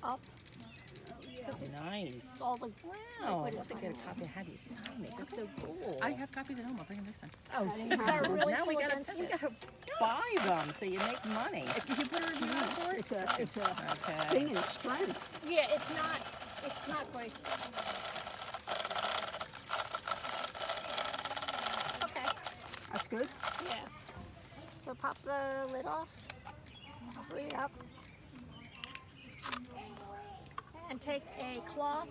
up. Nice. All the Wow, liquid I'd is love to get a running copy and have you sign it. That's so cool. I have copies at home. I'll bring them next time. Oh, Is that really now we cool gotta against we it? gotta buy them so you make money. Did you put a review out for it? It's a Okay. thing in strength. Yeah, it's not great. Okay, That's good. yeah. So pop the lid off, free it up, and take a cloth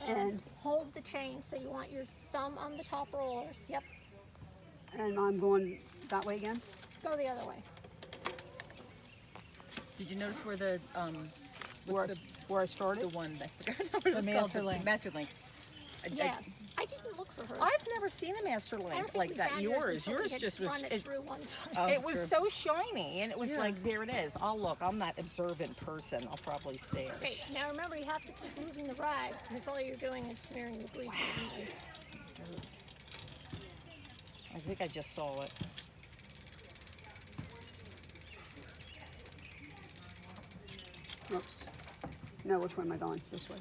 and hold the chain so you want your thumb on the top rollers. Yep, And I'm going that way again. go the other way. Did you notice where the Where, what's where I started. the one I forgot what it was called? Master Link. Master Link. Yeah, I didn't look for her. I've never seen a master I don't link think like we that. found Yours until we had just was. run it through one side. Oh, It was true. so shiny, and it was Yeah. like, there it is. I'll look. I'm that observant person. I'll probably see it. Okay, now remember you have to keep moving the rag because all you're doing is smearing the grease. I think I just saw it. Oops. No, which way am I going? This way.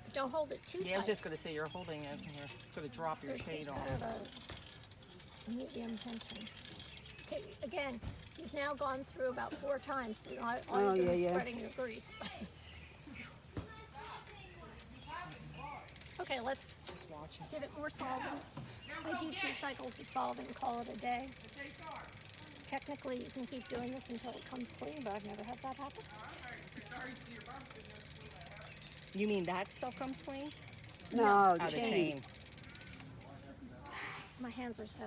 But don't hold it too Yeah, I was tight. just gonna say you're holding it, and you're gonna drop your chain There's off. kind of a medium tension. Okay, again, you've now gone through about 4 times. So all Oh, you're doing yeah, is yeah. spreading your grease. Okay, let's Just watching. give it more solvent. I do 2 cycles of solvent and call it a day. Technically, you can keep doing this until it comes clean, but I've never had that happen. You mean that stuff comes clean? No, Oh, the the chain. chain. My hands are so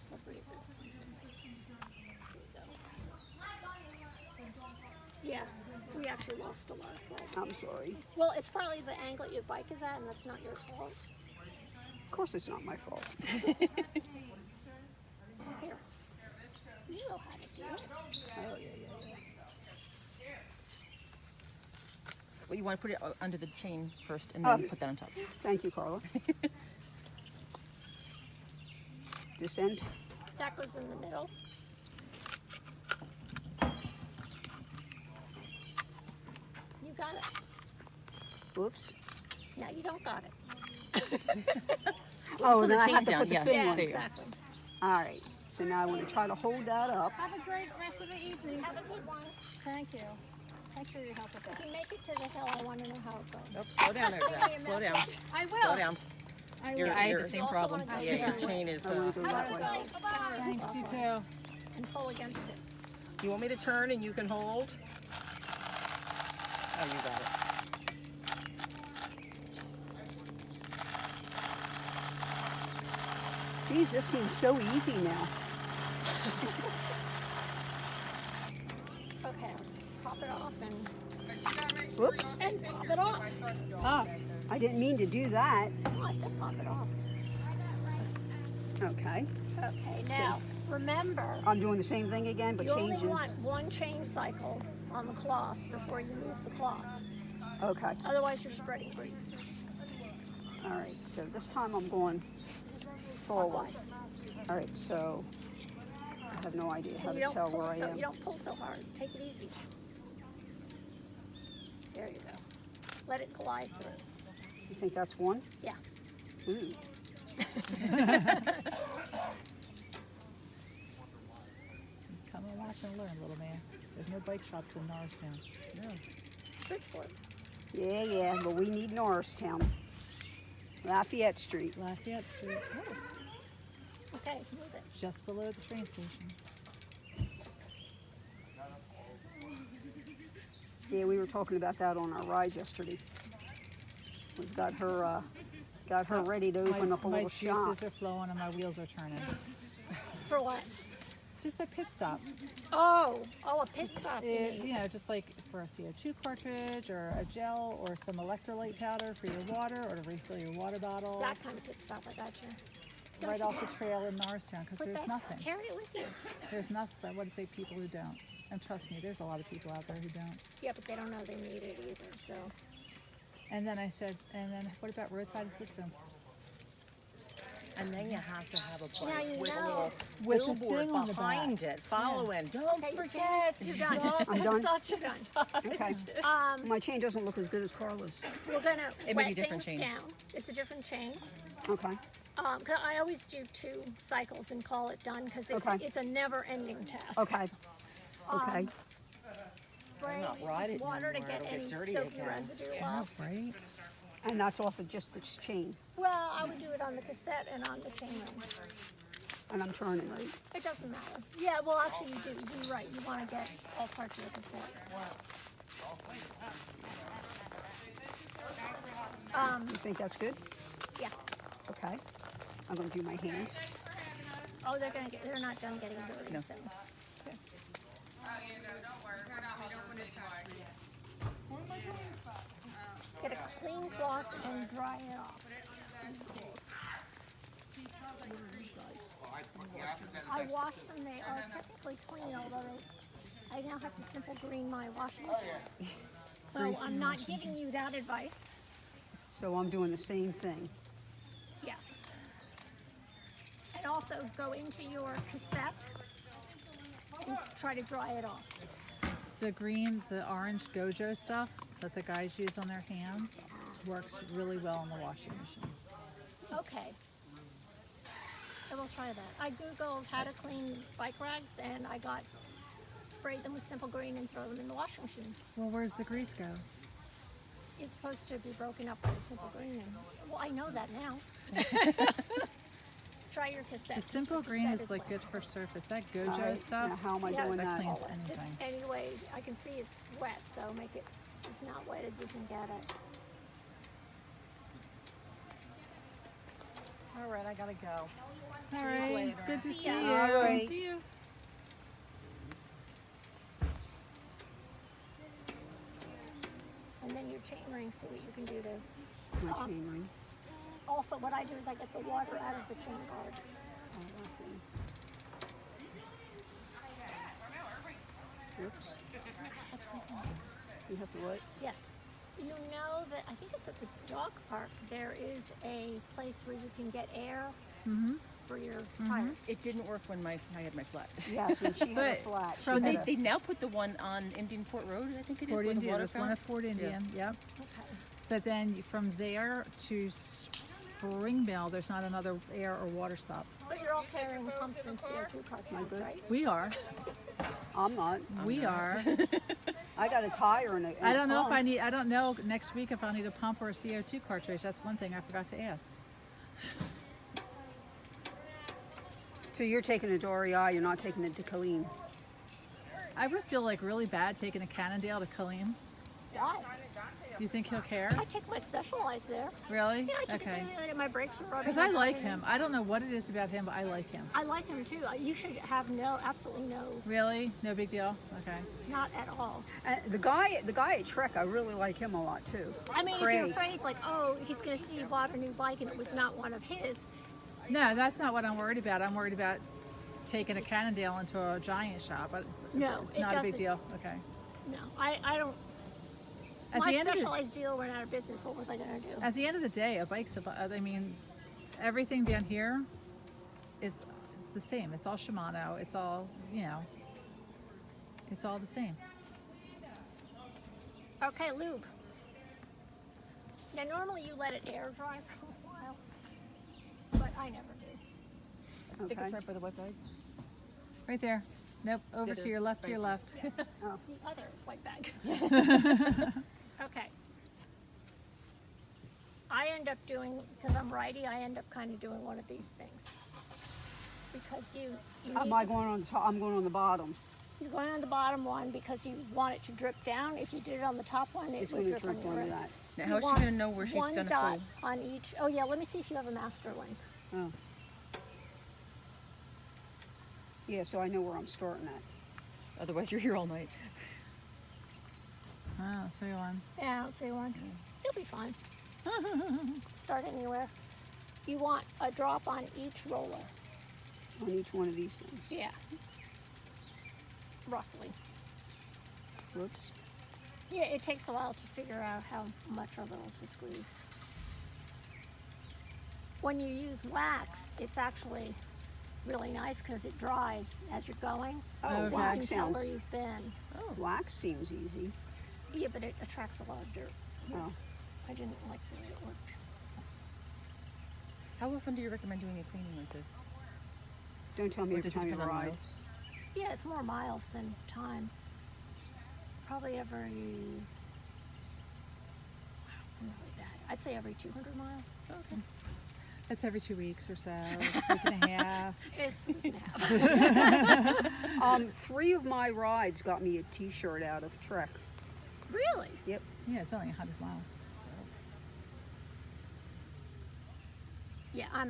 slippery at this point. Here we go. Yeah, we actually lost a lot of solvent. I'm sorry. Well, it's probably the angle your bike is at, and that's not your fault. Of course, it's not my fault. Here. You know how to do it. Oh yeah, yeah. Well, you want to put it under the chain first and then Oh. put that on top. Thank you, Carla. This end. That goes in the middle. You got it. Whoops. No, you don't got it. Oh, put then the I chain have to down, put the yeah. thing Yeah, on. There you go. exactly. All right. So now I want to try to hold that up. Have a great rest of the evening. Have a good one. Thank you. Thanks for your help with If that. you make it to the hill, I want to know how it goes. Oops, slow down there, Zach. Slow down. I Slow will. down. I You're- will. I had you're- the same You also problem. wanna go Yeah, your down chain is. I want to go that way. Thanks, you too. and pull against it. You want me to turn and you can hold? Oh, you got it. Geez, this seems so easy now. Okay, pop it off and Whoops. pop it off. Popped. I didn't mean to do that. Oh, I said pop it off. Okay. Okay, now remember, I'm doing the same thing again, but you only changing. want 1 chain cycle on the cloth before you move the cloth. Okay. Otherwise, you're spreading grease. All right. So this time I'm going forward. All right. So I have no idea how And to tell where I so am. you don't pull so hard. Take it easy. There you go. Let it glide through. You think that's one? Yeah. Ooh. Come and watch and learn, little man. There's no bike shops in Norristown. No. Good for it. Yeah, yeah. But we need Norristown. Lafayette Street. Lafayette Street. Oh, Okay, move it. just below the train station. Yeah, we were talking about that on our ride yesterday. We've got her ready to open up a my little shop. juices are flowing and my wheels are turning. For what? Just a pit stop. Oh, a pit stop. You It, need. you know, just like for a CO2 cartridge or a gel or some electrolyte powder for your water or to refill your water bottle. That kind of pit stop. I got you. Right off the trail in Norristown because Put there's that. nothing. Carry it with you. There's nothing. I wouldn't say people who don't. And trust me, there's a lot of people out there who don't. Yeah, but they don't know they need it either. So And then I said, and then what about roadside assistance? And then you have to have a Now bike you with a know. little With the billboard thing on the back. behind it, following. Don't Okay, forget, you're done. stop I'm at done. such You're and done. such. Okay. Um, My chain doesn't look as good as Carla's. we're gonna It may wet be different things chain. down. It's a different chain. Okay. 'Cause I always do 2 cycles and call it done because Okay. it's a never-ending task. Okay. Okay. Spray not ride just it water to anymore, get it'll get any dirty soapy again. residue off. Right? And that's off of just the chain. Well, I would do it on the cassette and on the chain ring. And I'm turning, right? It doesn't matter. Yeah, well, actually, you do. You're right. You want to get all parts of the cassette. You think that's good? Yeah. Okay. I'm gonna do my hands. Oh, they're not done getting dirty. No. So. Get a clean cloth and dry it off. I wash them. They are technically clean, although I now have to simple green my washing machine. So I'm not giving you that advice. So I'm doing the same thing. Yes. And also go into your cassette and try to dry it off. The green, the orange Gojo stuff that the guys use on their hands works really well in the washing machine. Okay. I will try that. I Googled how to clean bike rags and I sprayed them with simple green and throw them in the washing machine. Well, where's the grease go? It's supposed to be broken up by the simple green. Well, I know that now. Try your cassette. The simple The green cassette is like wet. good for surface. That All Gojo right. stuff, Now how am I Yeah. doing that that? cleans Just anything. anyway, I can see it's wet, so make it as not wet as you can get it. All right, I gotta go. All right, later. good to see ya. you. All right. See you. And then your chain ring, see what you can do to. My chain ring. Also, what I do is I get the water out of the chain guard. Oh, I see. Whoops. You have to what? Yes. You know that I think it's at the dog park. There is a place where you can get air for your tires. It didn't work when I had my flat. Yes, when she had a But flat. she from But had they a- now put the one on Indian Port Road, I think it is. Fort where the Indian, water there's one fountain- at Fort Indian, yep. Okay. But then from there to Springmill, there's not another air or water stop. But you're all carrying pumps and CO2 cartridges, good? right? We are. I'm not. We are. I got a tire and a I don't know if pump. I need, I don't know next week if I'll need a pump or a CO2 cartridge. That's one thing I forgot to ask. So you're taking it to REI, you're not taking it to Colleen. I would feel like really bad taking a Cannondale to Kaleem. Why? Do you think he'll care? I take my Specialized there. Really? Yeah, I took Okay. it there and my brakes were rubbing. Because I and like rubbing. him. I don't know what it is about him, but I like him. I like him too. You should have absolutely no, Really? No big deal? Okay. not at all. The guy at Trek, I really like him a lot too. I mean, if Craig. you're afraid, like, oh, he's going to see you bought a new bike and it was not one of his, No, that's not what I'm worried about. I'm worried about taking a Cannondale into a giant shop. But no, it not a big doesn't- deal. Okay. No, I don't. At My the end of the Specialized deal went out of business. What was I going to do? At the end of the day, a bike's I mean, everything down here is the same. It's all Shimano. It's all, you know, it's all the same. Okay, lube. Now, normally you let it air dry for a while, but I never do. I think Okay. it's right by the white bag. Right there. Nope. Over It to is. your left, to your left. The other white bag. Okay. I end up doing, because I'm righty, I end up kind of doing one of these things. Because you Am need I going on the top? I'm going on the bottom. you're going on the bottom one because you want it to drip down. If you did it on the top one, it It's would going to drip on drip your onto wrist. that. Now, You how is she want going to know where she's one done a dot full? on each. Oh yeah, let me see if you have a master link. Oh. Yeah, so I know where I'm starting at. Otherwise, you're here all night. Oh, so you want. Yeah, I don't see one. You'll be fine. Start anywhere. You want a drop on each roller. On each one of these things. Yeah. Roughly. Whoops. Yeah, it takes a while to figure out how much of it to squeeze. when you use wax, it's actually really nice because it dries as you're going. Oh, So you wax can tell sounds. where you've been. Wax seems easy. Yeah, but it attracts a lot of dirt. Oh. I didn't like the way it worked. How often do you recommend doing a cleaning like this? Don't tell me Or every does it time you depend on ride. miles? Yeah, it's more miles than time. Probably every, I'm really bad. I'd say every 200 miles. Okay. That's every 2 weeks or so, week and a half. It's a week and a half. 3 of my rides got me a T-shirt out of Trek. Really? Yep. Yeah, it's only 100 miles. Yeah, I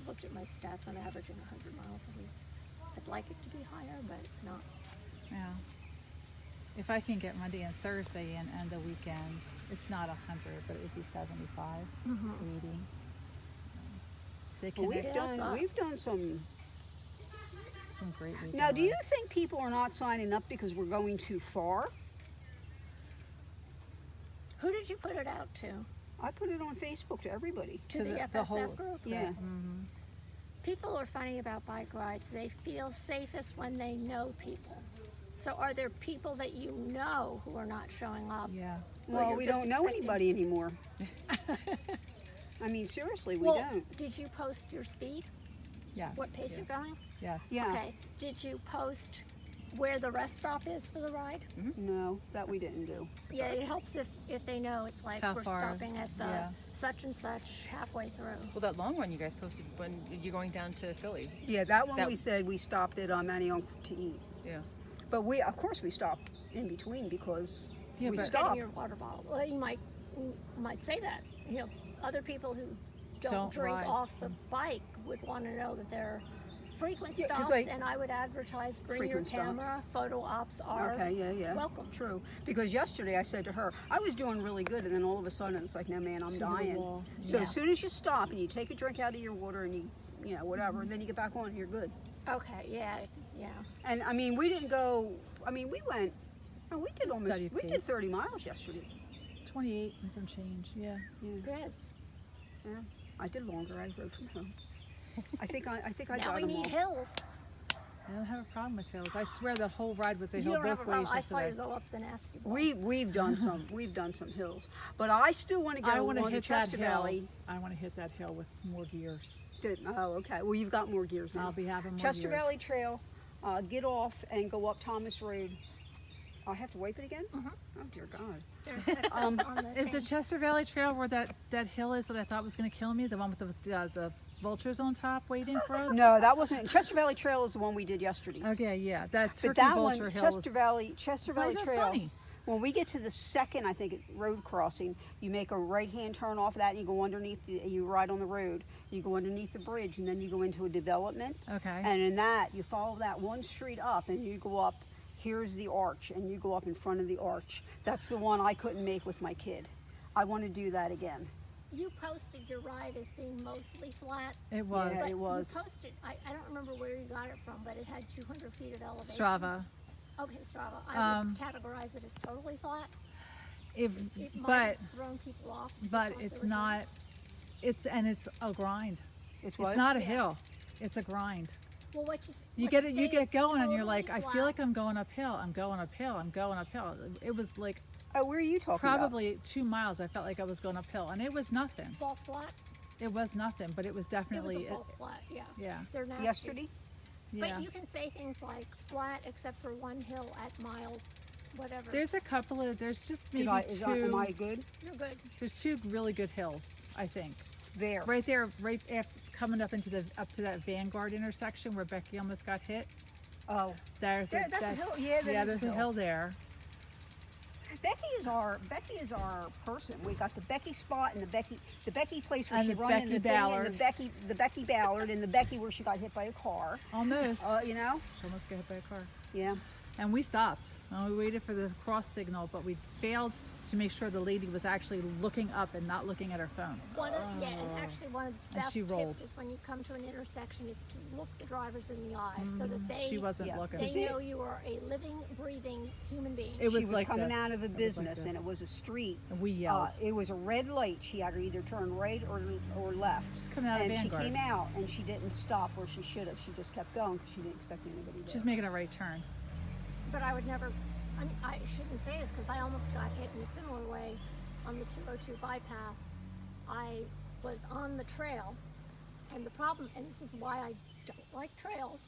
looked at my stats. I'm averaging 100 miles a week. I'd like it to be higher, but it's not. Yeah. If I can get Monday and Thursday in and the weekends, it's not 100, but it would be 75, 80. They Well, can we've done some. some great weekends. Now, do you think people are not signing up because we're going too far? Who did you put it out to? I put it on Facebook to everybody. To the FSF the whole group? Yeah. People are funny about bike rides. They feel safest when they know people. So are there people that you know who are not showing up? Yeah. Well, Well, you're we just don't know expecting- anybody anymore. I mean, seriously, we Well, don't. did you post your speed? Yes. What pace you're going? Yes. Yeah. Okay. Did you post where the rest stop is for the ride? No, that we didn't do. Yeah, it helps if they know it's like How we're far? stopping at the Yeah. such and such halfway through. Well, that long one you guys posted when you're going down to Philly. Yeah, that one That- we said we stopped at Manayunk to eat. Yeah. But of course, we stopped in between because Yeah, we but- stopped. Getting your water bottle. Well, you might say that. You know, other people who don't Don't drink ride. off the bike would want to know that there are frequent Yeah, 'cause stops, and I would advertise bring your Frequent stops. camera. Photo ops are Okay, yeah. welcome. True. Because yesterday I said to her, I was doing really good, and then all of a sudden it's like, no, man, I'm dying. wall. So Yeah. as soon as you stop and you take a drink out of your water and you know, whatever, and then you get back on, you're good. Okay, yeah. And I mean, we didn't go. I mean, we went. Oh, we did almost. Steady We did pace. 30 miles yesterday. 28 and some change. Yeah. Good. Yeah, I did longer. I rode from home. I think I Now got we them need all. hills. I don't have a problem with hills. I swear the whole ride was a You hill don't have a both problem. ways I saw you yesterday. go up the nasty wall. We've done some hills, but I still want to go I want to on to hit that Chester hill. Valley. I want to hit that hill with more gears. Oh, okay. Well, you've got more gears now. I'll be having more Chester gears. Valley Trail. Get off and go up Thomas Road. I have to wipe it again. Oh dear God. There's excess on the Is the thing. Chester Valley Trail where that hill is that I thought was going to kill me? The one with the vultures on top waiting for us? No, that wasn't. Chester Valley Trail is the one we did yesterday. Okay, yeah, that turkey But that vulture one, hill Chester was. Valley It's not Trail. even funny. When we get to the second, I think, road crossing, you make a right-hand turn off of that, and you go underneath. You ride on the road. You go underneath the bridge, and then you go into a development. Okay. And in that, you follow that one street up, and you go up. Here's the arch, and you go up in front of the arch. That's the one I couldn't make with my kid. I want to do that again. You posted your ride as being mostly flat. It was. Yeah, But it was. You posted, I don't remember where you got it from, but it had 200 feet of elevation. Strava. Okay, Strava. I would Um, categorize it as totally flat. It, It might but have thrown people off. but if it's they were not. It's a grind. It's It's what? not a Yeah. hill. It's a grind. Well, what You what get it. say You get is going, and you're totally like, I feel flat. like I'm going uphill. I'm going uphill. I'm going uphill. It was like Oh, where are you talking probably 2 miles. I felt like I was going uphill, and it was nothing. False flat. It was nothing, but it was It definitely. was a false flat. Yeah. Yeah. They're nasty. about? Yesterday? Yeah. But you can say things like flat, except for one hill at mile, whatever. There's a couple of. There's just maybe Am I good? You're good. There's 2 really good hills, I think. There. Right there, right after coming up to that Vanguard intersection where Becky almost got hit. Oh, There's that's a hill. Yeah, that is there's a hill there. Becky is our person. We got the Becky spot and the Becky place where And she the run in Becky the thing, Ballard. and the Becky Ballard and the Becky where she got hit by a car. Almost. You know? She almost got hit by a car. Yeah. And we stopped. And we waited for the cross signal, but we failed to make sure the lady was actually looking up and not looking at her phone. Yeah, and actually one of the And best she rolled. tips is when you come to an intersection is to look the drivers in the eyes so that they She wasn't Yeah. looking. they know you are a living, breathing human being. It was She was like coming this. out of a It was like business, this. and it was a street. And we yelled. It was a red light. She had to either turn right or left. She's coming out of and Vanguard. she came out, and she didn't stop where she should have. She just kept going because she didn't expect anybody there. She's making a right turn. But I would never, I mean, I shouldn't say this because I almost got hit in a similar way on the 202 bypass. I was on the trail, and the problem, and this is why I don't like trails,